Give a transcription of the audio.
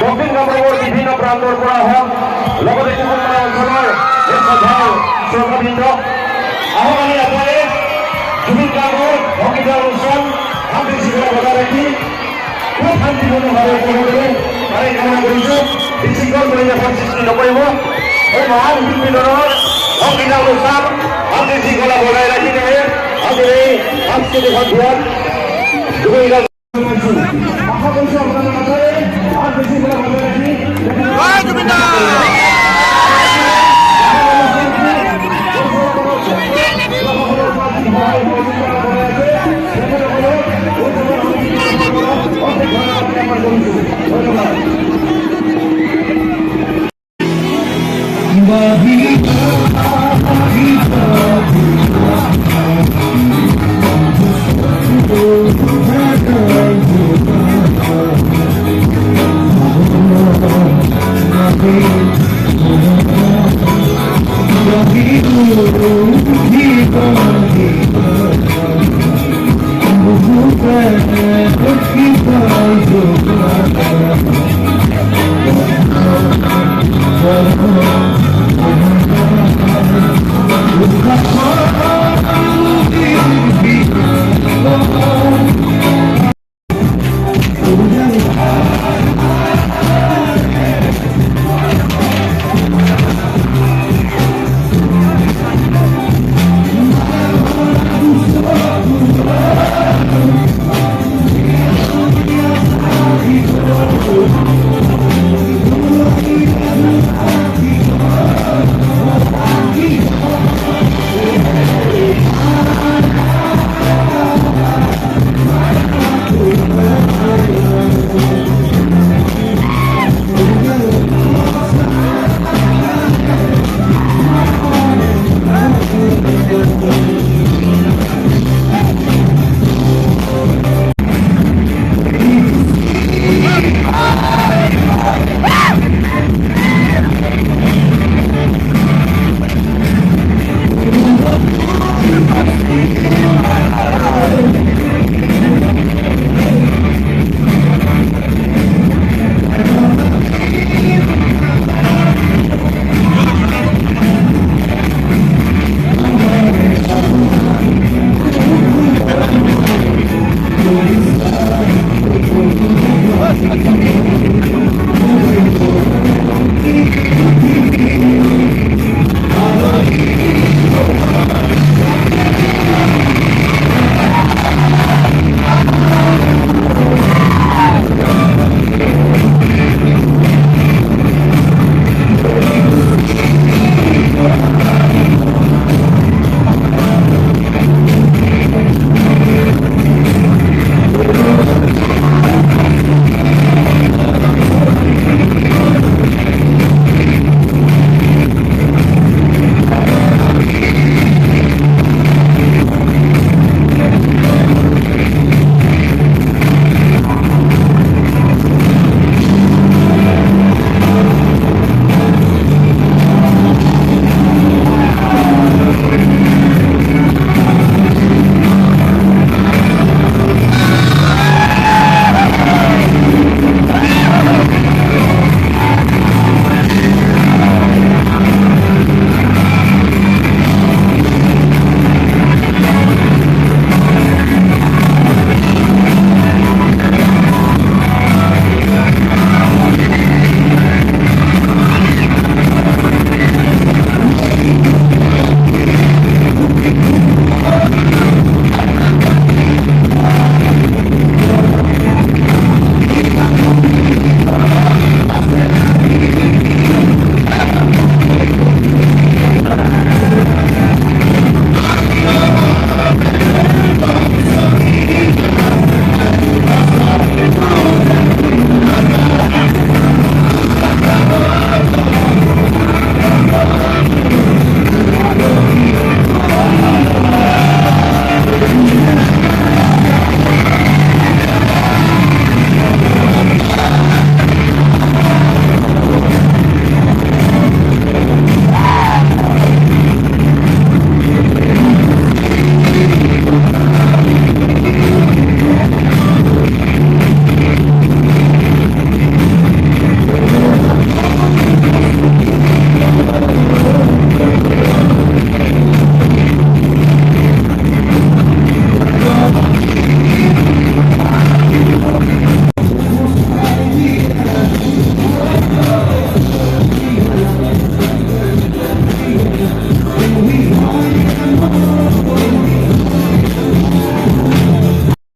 দক্ষিণ কামৰূপৰ বিভিন্ন প্ৰান্তৰ পৰা হওক লগতে কুকুৰমাৰা অঞ্চলৰ এক সাধাৰণ শ্ৰোতাবৃন্দ আহক আমি এবাৰে জুবিন গাৰ্গৰ সংগীত অনুষ্ঠান শান্তি শৃংখলা বজাই ৰাখি খুব শান্তিপূৰ্ণভাৱে উপভোগৰে তাৰে কামনা কৰিছোঁ। বিশৃংখল পৰিৱেশৰ সৃষ্টি নকৰিব। এই মহান শিল্পীজনৰ সংগীত অনুষ্ঠান শান্তি শৃংখলা বজাই ৰাখি থাকে আজিৰ এই সাংস্কৃতিক সন্ধিয়াত জুবিন গাৰ্গ আশা কৰিছোঁ আপোনালোকৰ মাজৰে শান্তি শৃংখলা বজাই ৰাখি He